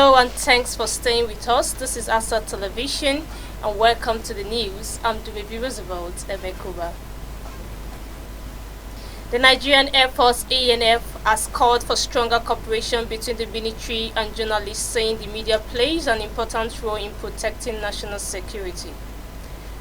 Hello and thanks for staying with us. This is Asa Television and welcome to the news. I'm Dumebi Roosevelt Emekoba. The Nigerian Air Force ANF has called for stronger cooperation between the military and journalists, saying the media plays an important role in protecting national security.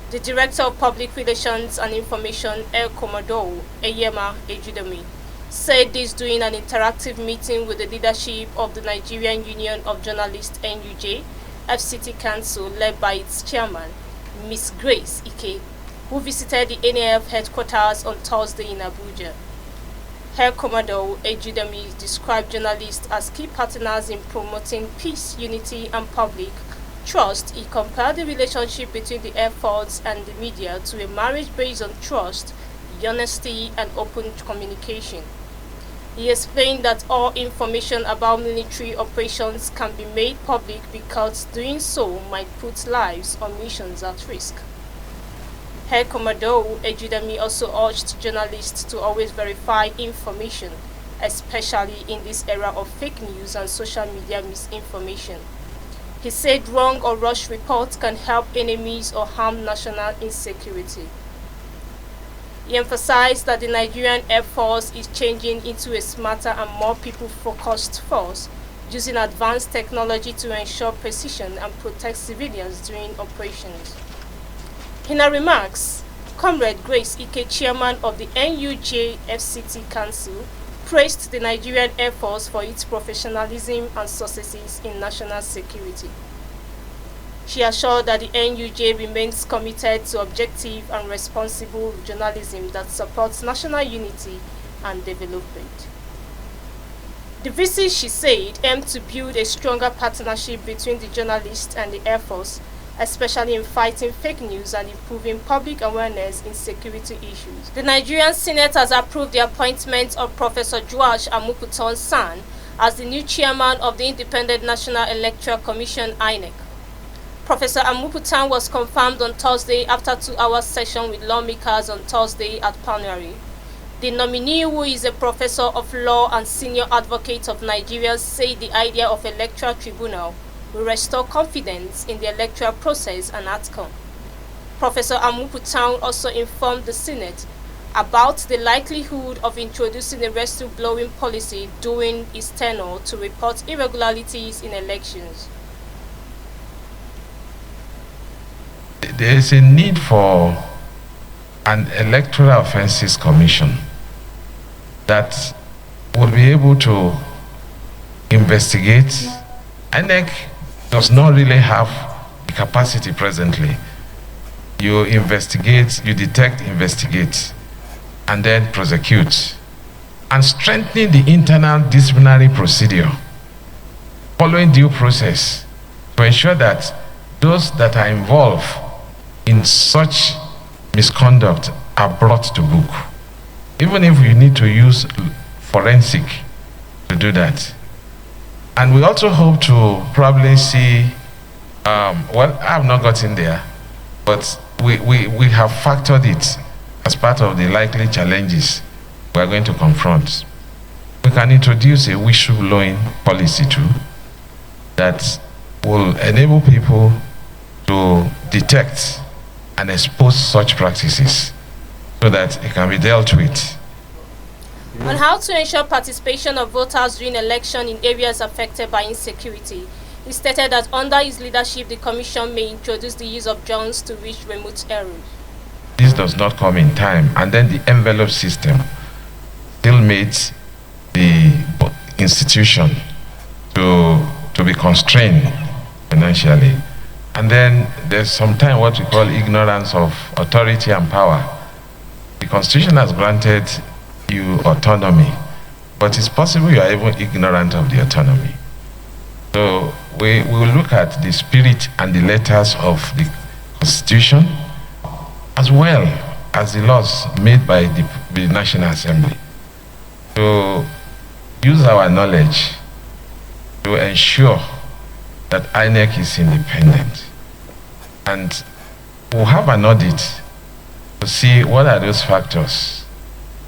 The Director of Public Relations and Information, Air Commodore Eyema Ejidemi, said this during an interactive meeting with the leadership of the Nigerian Union of Journalists NUJ FCT Council led by its chairman, Ms. Grace Ike, who visited the NAF headquarters on Thursday in Abuja. Air Commodore Ejidemi described journalists as key partners in promoting peace, unity and public trust. He compared the relationship between the Air Force and the media to a marriage based on trust, honesty and open communication. He explained that all information about military operations can be made public because doing so might put lives or missions at risk. Air Commodore Ejidemi also urged journalists to always verify information, especially in this era of fake news and social media misinformation. He said wrong or rushed reports can help enemies or harm national insecurity. He emphasized that the Nigerian Air Force is changing into a smarter and more people-focused force, using advanced technology to ensure precision and protect civilians during operations. In her remarks, Comrade Grace Ike, chairman of the NUJ FCT Council, praised the Nigerian Air Force for its professionalism and successes in national security. She assured that the NUJ remains committed to objective and responsible journalism that supports national unity and development. The visit, she said, aimed to build a stronger partnership between the journalists and the Air Force, especially in fighting fake news and improving public awareness in security issues. The Nigerian Senate has approved the appointment of Professor Joash Amukuton's son as the new chairman of the Independent National Electoral Commission (INEC). Professor Amukutan was confirmed on Thursday after a 2-hour session with lawmakers on Thursday at plenary. The nominee, who is a professor of law and senior advocate of Nigeria, said the idea of electoral tribunal will restore confidence in the electoral process and outcome. Professor Amukutan also informed the Senate about the likelihood of introducing a whistle-blowing policy during his tenure to report irregularities in elections. There is a need for an electoral offences commission that will be able to investigate. INEC does not really have the capacity presently. You investigate, you detect, investigate, and then prosecute. And strengthening the internal disciplinary procedure, following due process, to ensure that those that are involved in such misconduct are brought to book, even if you need to use forensic to do that. And we also hope to probably see, well, I have not gotten there, but we have factored it as part of the likely challenges we are going to confront. We can introduce a whistleblowing policy too that will enable people to detect and expose such practices so that it can be dealt with. On how to ensure participation of voters during election in areas affected by insecurity, he stated that under his leadership, the Commission may introduce the use of drones to reach remote areas. This does not come in time, and then the envelope system still makes the institution to be constrained financially. And then there's sometimes what we call ignorance of authority and power. The Constitution has granted you autonomy, but it's possible you are even ignorant of the autonomy. So we will look at the spirit and the letters of the Constitution, as well as the laws made by the National Assembly, to use our knowledge to ensure that INEC is independent. And we'll have an audit to see what are those factors,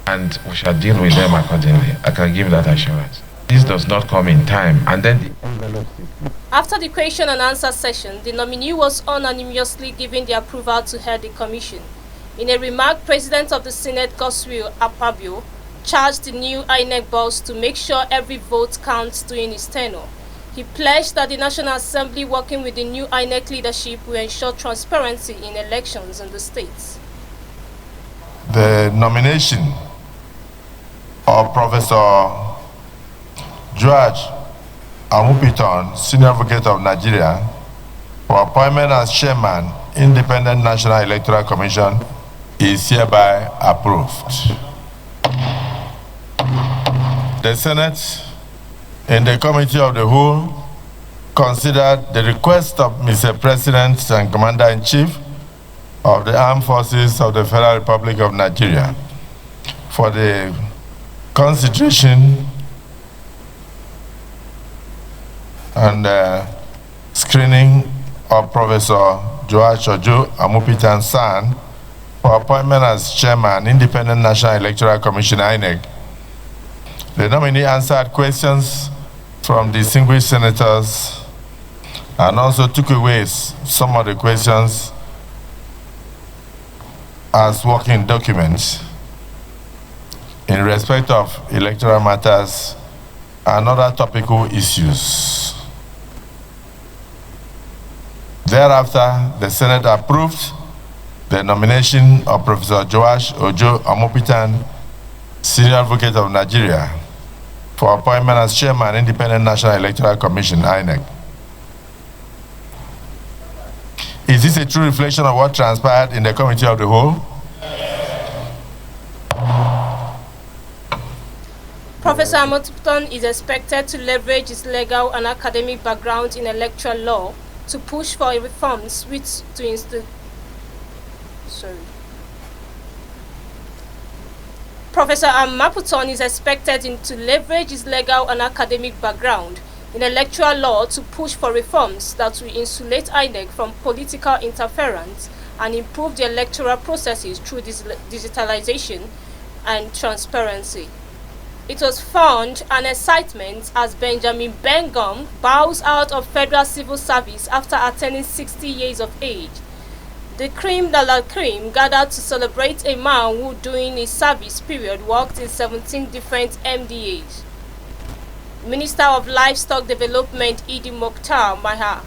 and we shall deal with them accordingly. I can give that assurance. this does not come in time, and then After the question and answer session, the nominee was unanimously given the approval to head the commission. In a remark, President of the Senate, Godswill Akpabio, charged the new INEC boss to make sure every vote counts during his tenure. He pledged that the National Assembly, working with the new INEC leadership, will ensure transparency in elections in the states. The nomination of Professor George Amupitan, Senior Advocate of Nigeria, for appointment as Chairman, Independent National Electoral Commission is hereby approved. The Senate, in the Committee of the Whole, considered the request of Mr. President and Commander-in-Chief of the Armed Forces of the Federal Republic of Nigeria for the consideration and screening of Professor George Ojo Amupitan San for appointment as Chairman, Independent National Electoral Commission, INEC. The nominee answered questions from distinguished senators and also took away some of the questions as working documents in respect of electoral matters and other topical issues. Thereafter, the Senate approved the nomination of Professor George Ojo Amupitan, Senior Advocate of Nigeria, for appointment as Chairman, Independent National Electoral Commission, INEC. Is this a true reflection of what transpired in the Committee of the Whole? Professor Amupitan is expected to leverage his legal and academic background in electoral law to push for reforms which Professor Amupitan is expected to leverage his legal and academic background in electoral law to push for reforms that will insulate INEC from political interference and improve the electoral processes through digitalization and transparency. It was found an excitement as Benjamin Bengum bows out of federal civil service after attaining 60 years of age. The cream de la cream gathered to celebrate a man who during his service period worked in 17 different MDAs. Minister of Livestock Development Idi Mokhtar Maha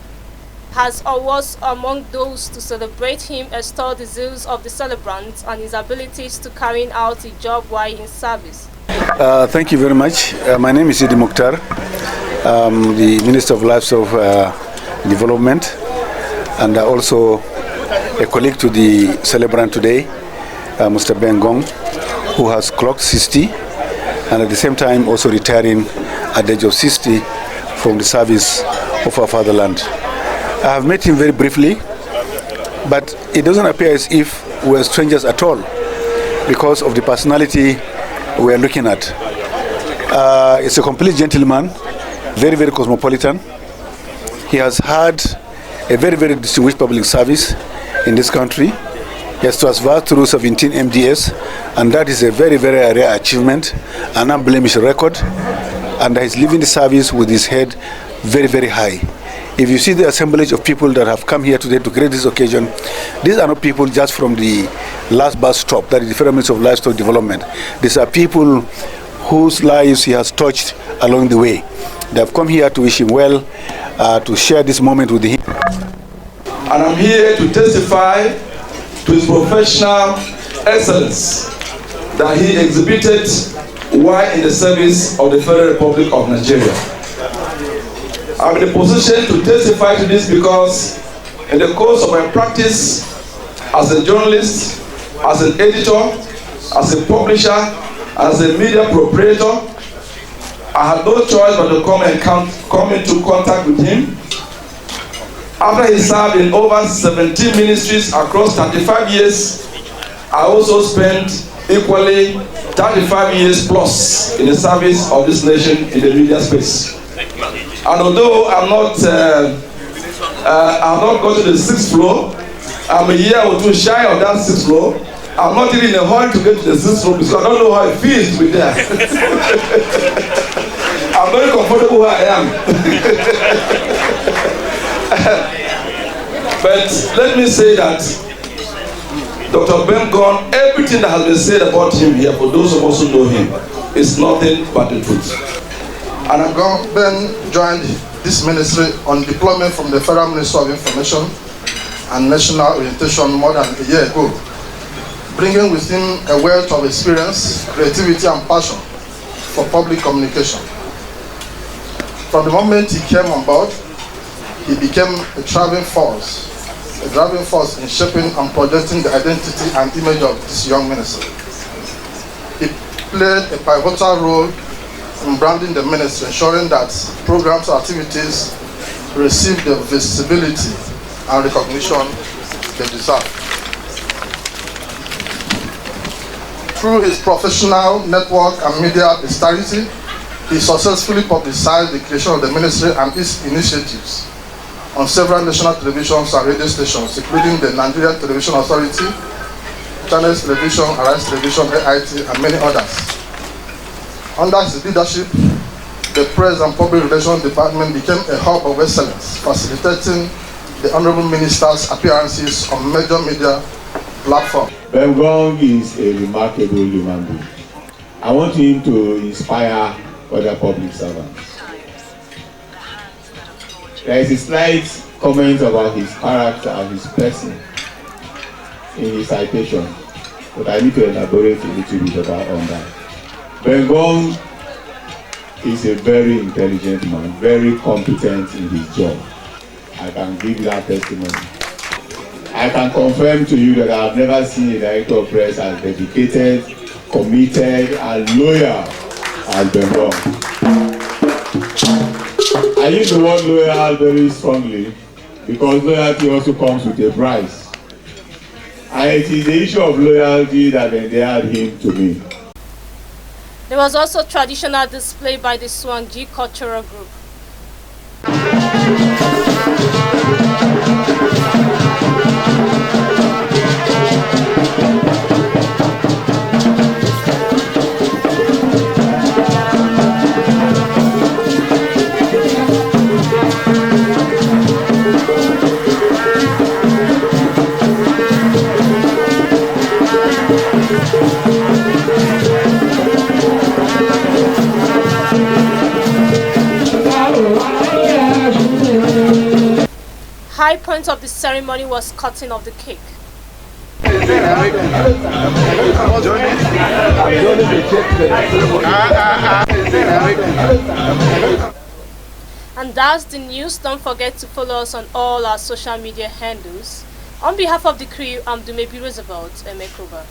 was among those to celebrate him, extol the zeals of the celebrants and his abilities to carry out the job while in service. Thank you very much. My name is Idi Mokhtar. I'm the Minister of Livestock Development and also a colleague to the celebrant today, Mr. Bengong, who has clocked 60 and at the same time also retiring at the age of 60 from the service of our fatherland. I have met him very briefly, but it doesn't appear as if we're strangers at all because of the personality we are looking at. It's a complete gentleman, very, very cosmopolitan. He has had a very, very distinguished public service in this country. He has transferred through 17 MDS, and that is a very, very rare achievement, an unblemished record, and he's leaving the service with his head very, very high. If you see the assemblage of people that have come here today to create this occasion, these are not people just from the last bus stop, that is the Federal Ministry of Livestock Development. These are people whose lives he has touched along the way. They have come here to wish him well, to share this moment with him. And I'm here to testify to his professional excellence that he exhibited while in the service of the Federal Republic of Nigeria. I'm in a position to testify to this because in the course of my practice as a journalist, as an editor, as a publisher, as a media proprietor, I had no choice but to come into contact with him. After he served in over 17 ministries across 35 years, I also spent equally 35 years plus in the service of this nation in the media space. And although I've not got to the 6th floor, I'm a year or two shy of that 6th floor. I'm not even in a hurry to get to the 6th floor because I don't know how it feels to be there. I'm I'm very comfortable where I am. But let me say that Dr. Ben Gon, everything that has been said about him here, for those of us who know him, is nothing but the truth. And Ben joined this ministry on deployment from the Federal Ministry of Information and National Orientation more than a year ago, bringing with him a wealth of experience, creativity, and passion for public communication. From the moment he came on board, he became a driving force in shaping and projecting the identity and image of this young ministry. He played a pivotal role in branding the ministry, ensuring that programs and activities receive the visibility and recognition they deserve. Through his professional network and media dexterity, he successfully publicized the creation of the ministry and its initiatives on several national televisions and radio stations, including the Nigerian Television Authority, Channels Television, Arise Television, AIT, and many others. Under his leadership, the Press and Public Relations Department became a hub of excellence, facilitating the Honorable Minister's appearances on major media platforms. Ben Gon is a remarkable human being. I want him to inspire other public servants. There is a slight comment about his character and his person in his citation, but I need to elaborate a little bit about on that. Ben Gon is a very intelligent man, very competent in his job. I can give that testimony. I can confirm to you that I have never seen a director of press as dedicated, committed, and loyal as Ben Gon. I use the word loyal very strongly because loyalty also comes with a price. And it is the issue of loyalty that endeared him to me. There was also traditional display by the Swangi Cultural Group. High point of the ceremony was cutting of the cake. And that's the news. Don't forget to follow us on all our social media handles. On behalf of the crew, I'm Dumebi Roosevelt Emekoba.